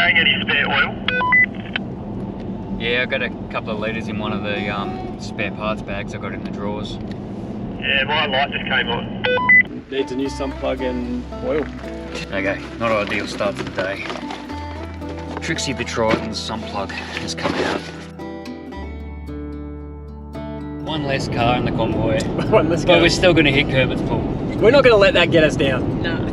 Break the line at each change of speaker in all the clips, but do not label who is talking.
carrying any spare oil?
Yeah, I got a couple of litres in one of the spare parts bags I got in the drawers.
Yeah, my light just came on.
Needs a new sump plug and oil.
Okay, not ideal start to the day. Trixie the Triton's sump plug has come out. One less car in the convoy.
One less car.
But we're still going to hit Kermit's pool.
We're not going to let that get us down.
No.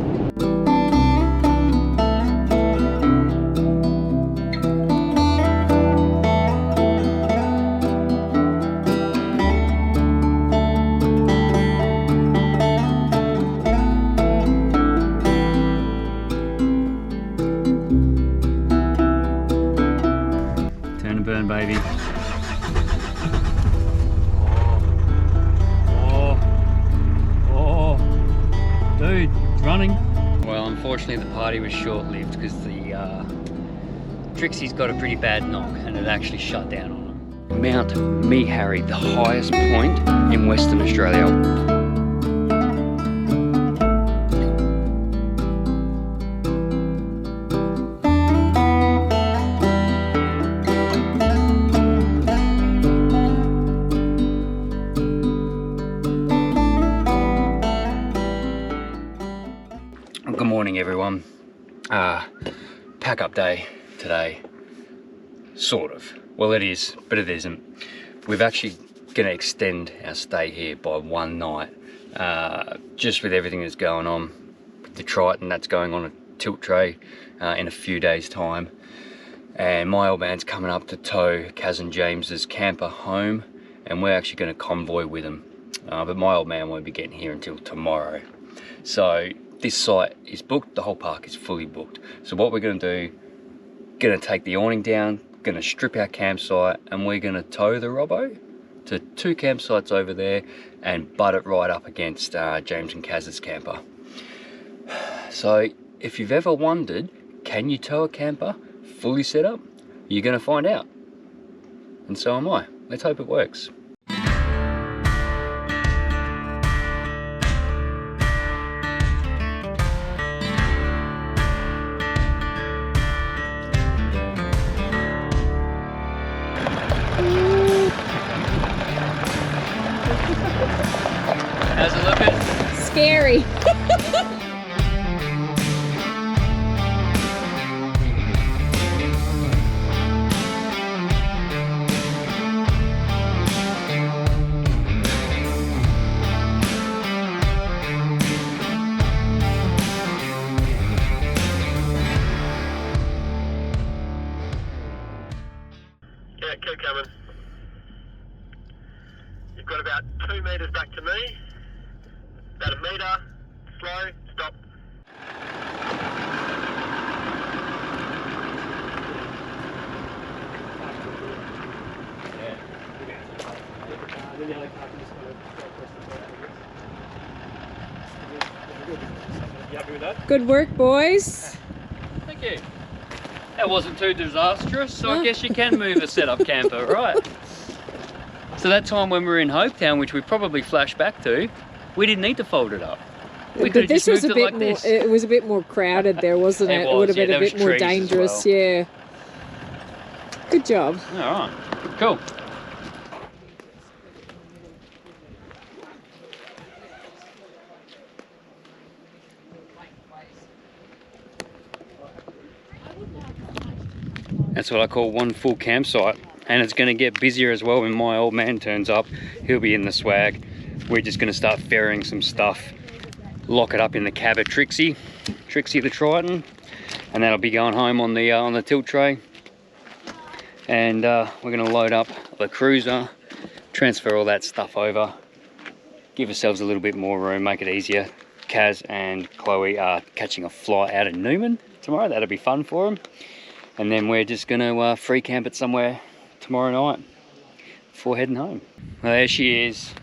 Turn and burn, baby. Dude, it's running. Well, unfortunately the party was short-lived because the Trixie's got a pretty bad knock and it actually shut down on her. Mount Meharry, the highest point in Western Australia. Good morning, everyone. Pack up day today, sort of. Well, it is, but it isn't. We've actually going to extend our stay here by one night, just with everything that's going on with the Triton. That's going on a tilt tray in a few days' time, and my old man's coming up to tow cousin James's camper home, and we're actually going to convoy with him. But my old man won't be getting here until tomorrow. So this site is booked, the whole park is fully booked. So what we're going to do, going to take the awning down, going to strip our campsite, and we're going to tow the Robbo to 2 campsites over there and butt it right up against James and Kaz's camper. So if you've ever wondered, can you tow a camper fully set up? You're going to find out. And so am I. Let's hope it works. How's it looking?
Scary.
Yeah, keep coming. You've got about 2 metres back to me. About a metre. Slow. Stop.
You happy with that?
Good work, boys.
Thank you. That wasn't too disastrous, so I guess you can move a setup camper, right? So that time when we were in Hopetown, which we probably flash back to, we didn't need to fold it up. We could have just moved it like this.
It was a bit more crowded there, wasn't it? It would have been a bit more dangerous, yeah. Good job.
All right, cool. That's what I call one full campsite, and it's going to get busier as well when my old man turns up. He'll be in the swag. We're just going to start ferrying some stuff, lock it up in the cab of Trixie the Triton, and that'll be going home on the tilt tray. And we're going to load up the cruiser, transfer all that stuff over, give ourselves a little bit more room, make it easier. Kaz and Chloe are catching a flight out of Newman tomorrow. That'll be fun for them. And then we're just going to free camp it somewhere tomorrow night before heading home. Well, there she is,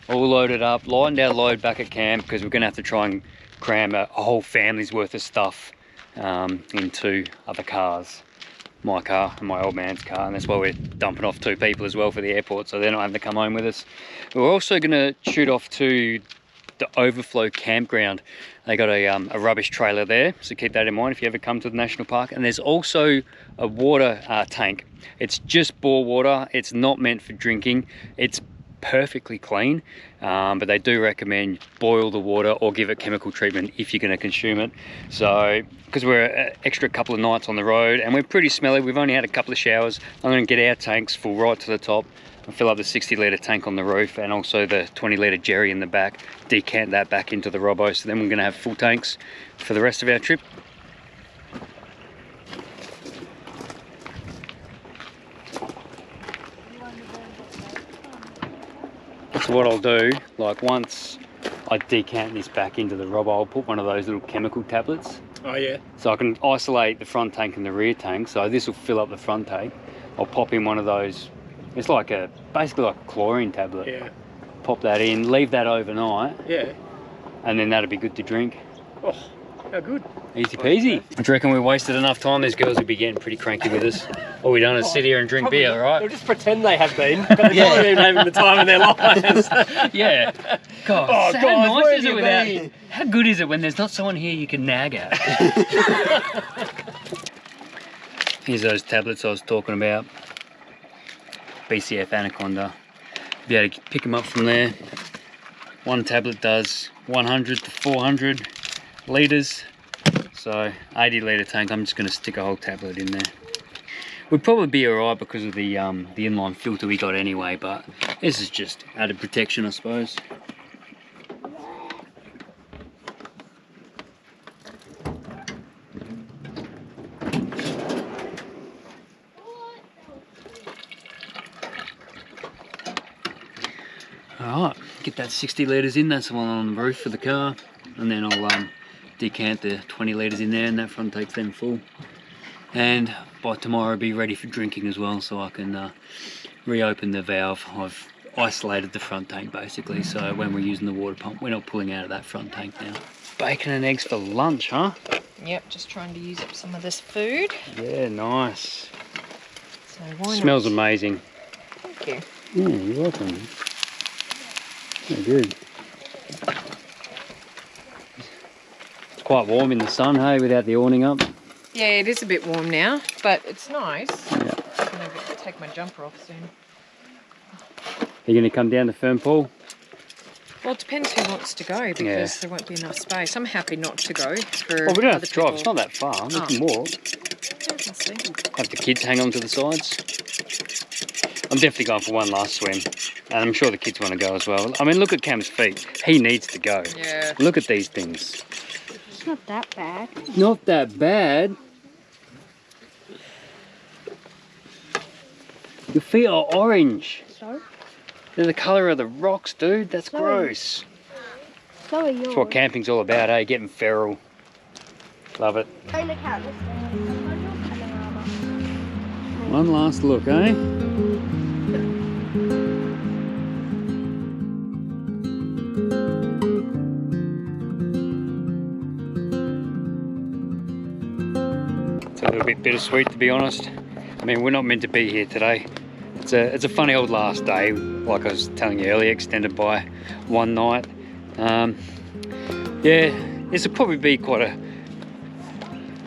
all loaded up, lightened our load back at camp because we're going to have to try and cram a whole family's worth of stuff into other cars. My car and my old man's car, and that's why we're dumping off 2 people as well for the airport, so they're not having to come home with us. We're also going to shoot off to the Overflow Campground. They got a rubbish trailer there, so keep that in mind if you ever come to the national park. And there's also a water tank. It's just bore water. It's not meant for drinking. It's perfectly clean, but they do recommend boil the water or give it chemical treatment if you're going to consume it. So because we're an extra couple of nights on the road and we're pretty smelly, we've only had a couple of showers, I'm going to get our tanks full right to the top and fill up the 60-litre tank on the roof and also the 20-litre jerry in the back, decant that back into the Robbo, so then we're going to have full tanks for the rest of our trip. So what I'll do, like once I decant this back into the Robbo, I'll put one of those little chemical tablets.
Oh yeah.
So I can isolate the front tank and the rear tank, so this will fill up the front tank. I'll pop in one of those, it's like basically like a chlorine tablet.
Yeah.
Pop that in, leave that overnight.
Yeah.
And then that'll be good to drink.
Oh, how good.
Easy peasy. Do you reckon we wasted enough time? These girls would be getting pretty cranky with us. All we done is sit here and drink beer, right?
They'll just pretend they have been, but they're probably been having the time of their lives.
Yeah. God,
Oh,
so
guys,
how nice
where
is
have
it
you
without?
been?
How good is it when there's not someone here you can nag at? Here's those tablets I was talking about. BCF Anaconda. Be able to pick them up from there. One tablet does 100 to 400 litres. So 80-litre tank, I'm just going to stick a whole tablet in there. Would probably be alright because of the inline filter we got anyway, but this is just added protection, I suppose. Alright, get that 60 litres in, that's the one on the roof of the car, and then I'll decant the 20 litres in there and that front takes them full. And by tomorrow I'll be ready for drinking as well, so I can reopen the valve. I've isolated the front tank basically, so when we're using the water pump we're not pulling out of that front tank now. Bacon and eggs for lunch, huh?
Yep, just trying to use up some of this food.
Yeah, nice.
So why not?
Smells amazing.
Thank you.
Yeah, you're welcome. Yeah, good. It's quite warm in the sun, hey, without the awning up.
Yeah, it is a bit warm now, but it's nice.
Yeah.
I'm going to take my jumper off soon.
Are you going to come down to Fernpool?
Well, it depends who wants to go, because there won't be enough space. I'm happy not to go. For
Well, we don't have
other
to drive,
people.
it's not that far, we
Oh.
can walk.
Yeah, we'll see.
Have the kids hang on to the sides. I'm definitely going for one last swim, and I'm sure the kids want to go as well. I mean, look at Cam's feet. He needs to go.
Yeah.
Look at these things.
It's not that bad.
Not that bad. Your feet are orange.
So?
They're the colour of the rocks, dude. That's
Sorry.
gross.
So are yours.
That's what camping's all about, eh? Getting feral. Love it.
Look out this panorama.
One last look, eh? It's a little bit bittersweet, to be honest. I mean, we're not meant to be here today. It's a funny old last day, like I was telling you earlier, extended by one night. Yeah, this will probably be quite a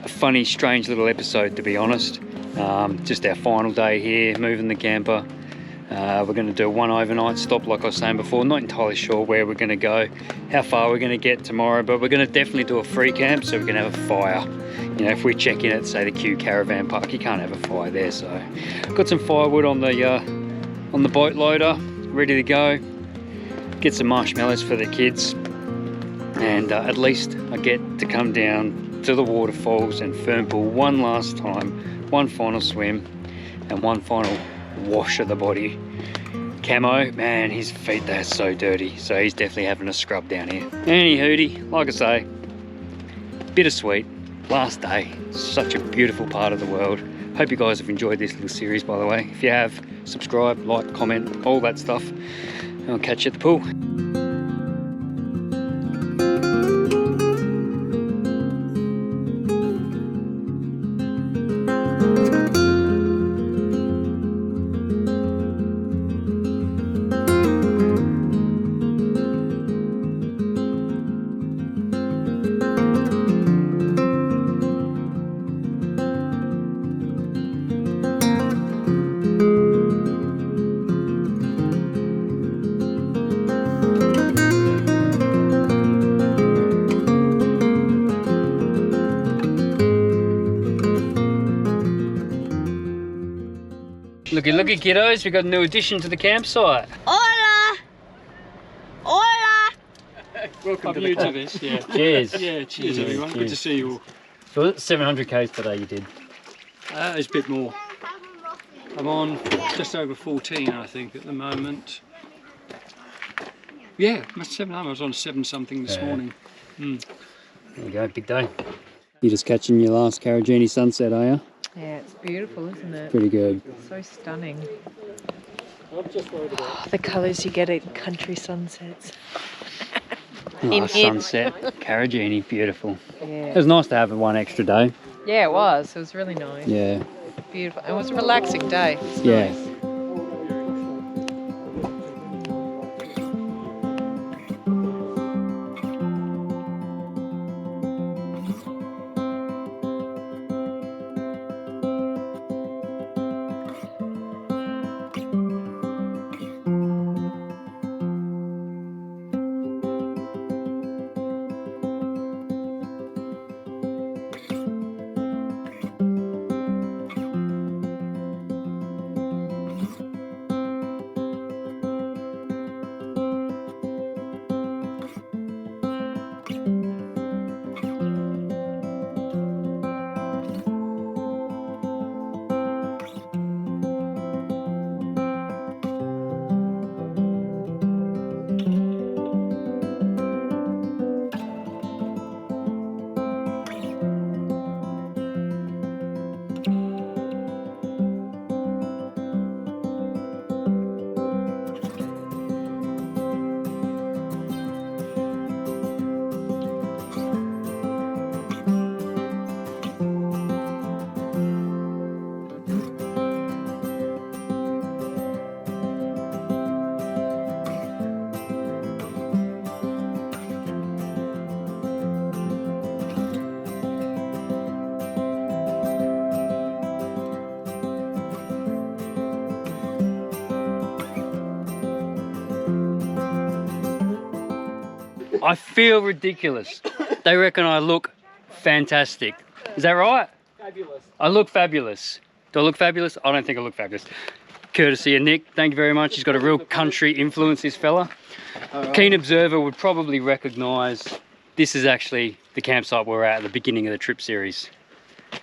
funny, strange little episode, to be honest. Just our final day here, moving the camper. We're going to do one overnight stop, like I was saying before. Not entirely sure where we're going to go, how far we're going to get tomorrow, but we're going to definitely do a free camp, so we can have a fire. You know, if we check in at, say, the Q Caravan Park, you can't have a fire there. So, got some firewood on the boat loader, ready to go. Get some marshmallows for the kids, and at least I get to come down to the waterfalls and Fernpool one last time, one final swim, and one final wash of the body. Camo, man, his feet, they're so dirty, so he's definitely having a scrub down here. Any hootie, like I say, bittersweet. Last day, such a beautiful part of the world. Hope you guys have enjoyed this little series, by the way. If you have, subscribe, like, comment, all that stuff. And I'll catch you at the pool. Looky, kiddos, we've got a new addition to the campsite.
Hola! Hola!
Welcome to this. Yeah.
Cheers.
Yeah, cheers everyone. Good to see you all.
So was it 700 k's today you did?
It's a bit more. I'm on just over 14, I think, at the moment. Yeah, 7. I was on 7 something this morning.
There you go, big day.
You're just catching your last Karijini sunset, are you?
Yeah, it's beautiful, isn't it?
Pretty good.
So stunning. The colours you get at country sunsets.
Nice sunset, Karijini, beautiful. It
Yeah.
was nice to have one extra day.
Yeah, it was. It was really nice.
Yeah,
Beautiful. It was a relaxing day. It was
yeah.
nice.
I feel ridiculous. They reckon I look fantastic. Is that right?
Fabulous.
I look fabulous. Do I look fabulous? I don't think I look fabulous. Courtesy of Nick, thank you very much. He's got a real country influence, this fella. Keen observer would probably recognise this is actually the campsite we're at the beginning of the trip series.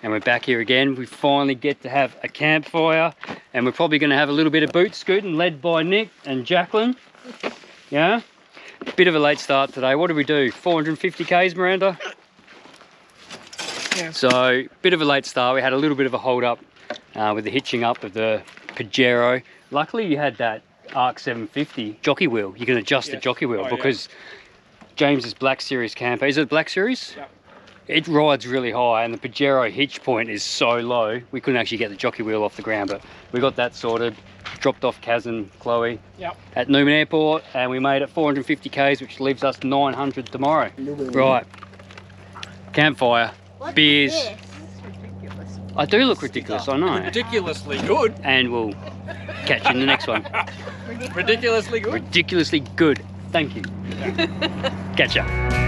And we're back here again. We finally get to have a campfire, and we're probably going to have a little bit of boot scooting led by Nick and Jacqueline. Yeah? Bit of a late start today. What did we do? 450 k's, Miranda?
Yeah.
So, bit of a late start. We had a little bit of a hold up with the hitching up of the Pajero. Luckily, you had that Arc 750 jockey wheel. You can adjust the jockey wheel because James's Black Series camper, is it Black Series?
Yeah.
It rides really high, and the Pajero hitch point is so low, we couldn't actually get the jockey wheel off the ground, but we got that sorted. Dropped off Kaz and Chloe at Newman Airport, and we made it 450 k's, which leaves us 900 tomorrow. Right, campfire, beers. I do look ridiculous, I know.
Ridiculously good.
And we'll catch you in the next one.
Ridiculously good.
Ridiculously good. Thank you. Catch ya.